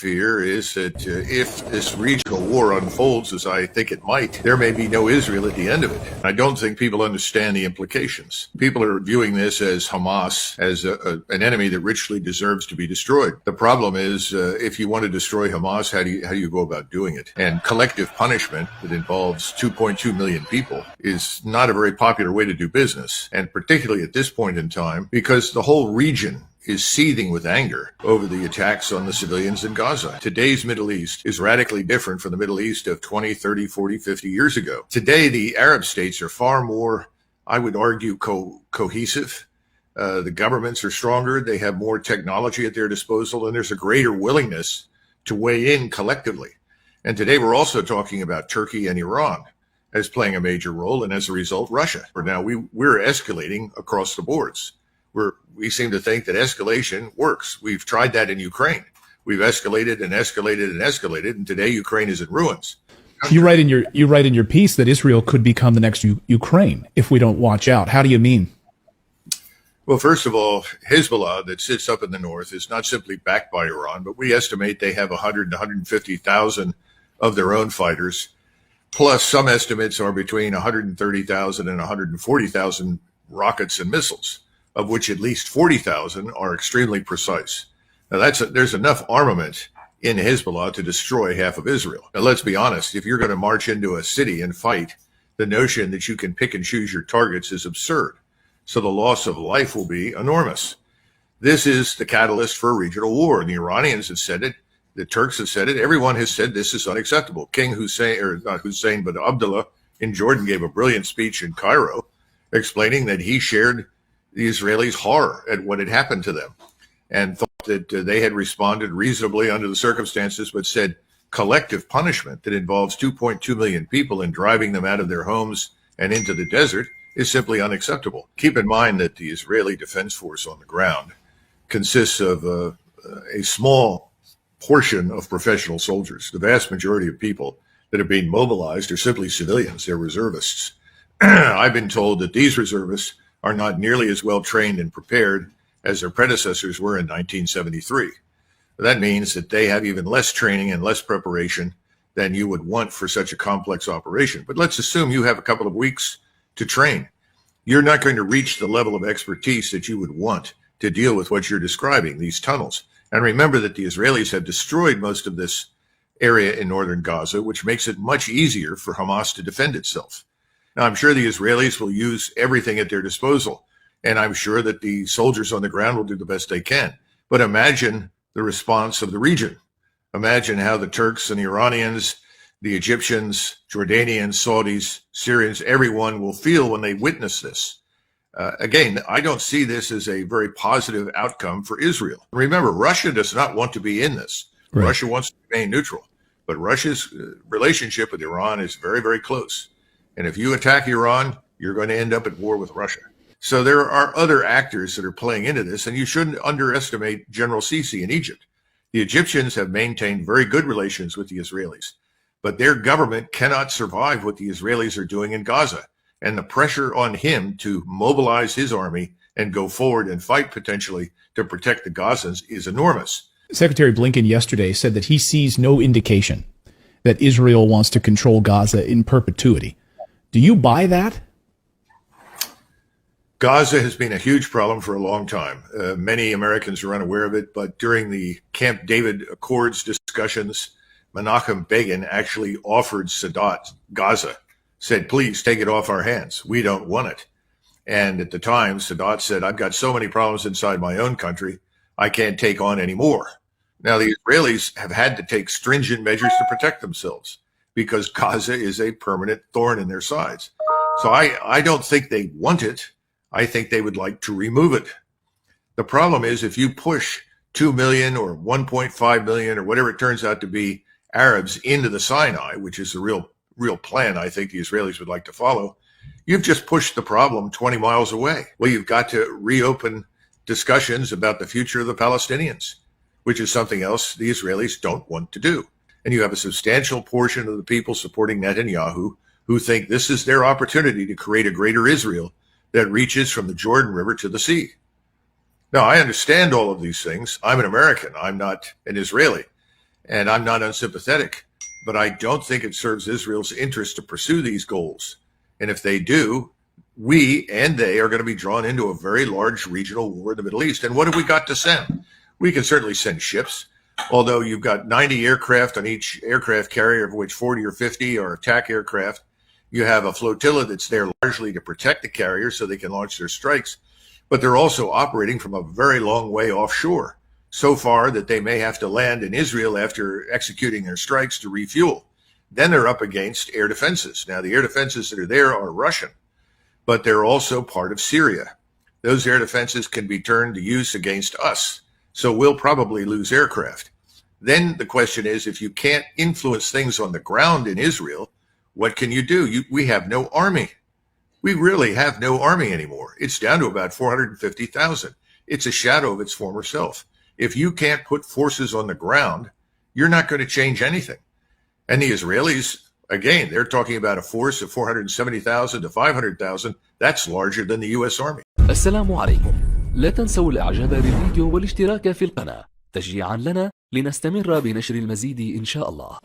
fear is that if this regional war unfolds as I think it might, there may be no Israel at the end of it. I don't think people understand the implications. People are viewing this as Hamas as an enemy that richly deserves to be destroyed. The problem is, if you want to destroy Hamas, how do you go about doing it? And collective punishment that involves 2.2 million people is not a very popular way to do business, and particularly at this point in time, because the whole region is seething with anger over the attacks on the civilians in Gaza. Today's Middle East is radically different from the Middle East of 20, 30, 40, 50 years ago. Today, the Arab states are far more, I would argue, cohesive. The governments are stronger. They have more technology at their disposal, and there's a greater willingness to weigh in collectively. And today, we're also talking about Turkey and Iran as playing a major role, and as a result, Russia. Now, we're escalating across the boards. We seem to think that escalation works. We've tried that in Ukraine. We've escalated and escalated and escalated, and today Ukraine is in ruins. You write in your piece that Israel could become the next Ukraine if we don't watch out. How do you mean? Well, first of all, Hezbollah that sits up in the north is not simply backed by Iran, but we estimate they have 100 to 150,000 of their own fighters. Plus, some estimates are between 130,000 and 140,000 rockets and missiles, of which at least 40,000 are extremely precise. Now, there's enough armament in Hezbollah to destroy half of Israel. Now, let's be honest. If you're going to march into a city and fight, the notion that you can pick and choose your targets is absurd. So the loss of life will be enormous. This is the catalyst for a regional war. The Iranians have said it. The Turks have said it. Everyone has said this is unacceptable. King Hussein, or not Hussein, but Abdullah in Jordan gave a brilliant speech in Cairo explaining that he shared the Israelis' horror at what had happened to them and thought that they had responded reasonably under the circumstances, but said collective punishment that involves 2.2 million people and driving them out of their homes and into the desert is simply unacceptable. Keep in mind that the Israeli Defense Force on the ground consists of a small portion of professional soldiers. The vast majority of people that are being mobilized are simply civilians. They're reservists. I've been told that these reservists are not nearly as well trained and prepared as their predecessors were in 1973. That means that they have even less training and less preparation than you would want for such a complex operation. But let's assume you have a couple of weeks to train. You're not going to reach the level of expertise that you would want to deal with what you're describing, these tunnels. And remember that the Israelis have destroyed most of this area in northern Gaza, which makes it much easier for Hamas to defend itself. Now, I'm sure the Israelis will use everything at their disposal, and I'm sure that the soldiers on the ground will do the best they can. But imagine the response of the region. Imagine how the Turks and the Iranians, the Egyptians, Jordanians, Saudis, Syrians, everyone will feel when they witness this. Again, I don't see this as a very positive outcome for Israel. Remember, Russia does not want to be in this. Right. Russia wants to remain neutral, but Russia's relationship with Iran is very, very close. And if you attack Iran, you're going to end up at war with Russia. So there are other actors that are playing into this, and you shouldn't underestimate General Sisi in Egypt. The Egyptians have maintained very good relations with the Israelis, but their government cannot survive what the Israelis are doing in Gaza. And the pressure on him to mobilize his army and go forward and fight potentially to protect the Gazans is enormous. Secretary Blinken yesterday said that he sees no indication that Israel wants to control Gaza in perpetuity. Do you buy that? Gaza has been a huge problem for a long time. Many Americans are unaware of it, but during the Camp David Accords discussions, Menachem Begin actually offered Sadat Gaza, said, please take it off our hands. We don't want it. And at the time, Sadat said, I've got so many problems inside my own country, I can't take on any more. Now, the Israelis have had to take stringent measures to protect themselves because Gaza is a permanent thorn in their sides. So I don't think they want it. I think they would like to remove it. The problem is if you push 2 million or 1.5 million or whatever it turns out to be Arabs into the Sinai, which is a real plan I think the Israelis would like to follow, you've just pushed the problem 20 miles away. Well, you've got to reopen discussions about the future of the Palestinians, which is something else the Israelis don't want to do. And you have a substantial portion of the people supporting Netanyahu who think this is their opportunity to create a greater Israel that reaches from the Jordan River to the sea. Now, I understand all of these things. I'm an American. I'm not an Israeli. And I'm not unsympathetic, but I don't think it serves Israel's interest to pursue these goals. And if they do, we and they are going to be drawn into a very large regional war in the Middle East. And what have we got to send? We can certainly send ships, although you've got 90 aircraft on each aircraft carrier, of which 40 or 50 are attack aircraft. You have a flotilla that's there largely to protect the carriers so they can launch their strikes, but they're also operating from a very long way offshore, so far that they may have to land in Israel after executing their strikes to refuel. Then they're up against air defenses. Now, the air defenses that are there are Russian, but they're also part of Syria. Those air defenses can be turned to use against us, so we'll probably lose aircraft. Then the question is, if you can't influence things on the ground in Israel, what can you do? We have no army. We really have no army anymore. It's down to about 450,000. It's a shadow of its former self. If you can't put forces on the ground, you're not going to change anything. And the Israelis, again, they're talking about a force of 470,000 to 500,000. That's larger than the U.S. Army. السلام عليكم. لا تنسوا الإعجاب بالفيديو والاشتراك في القناة تشجيعا لنا لنستمر بنشر المزيد إن شاء الله.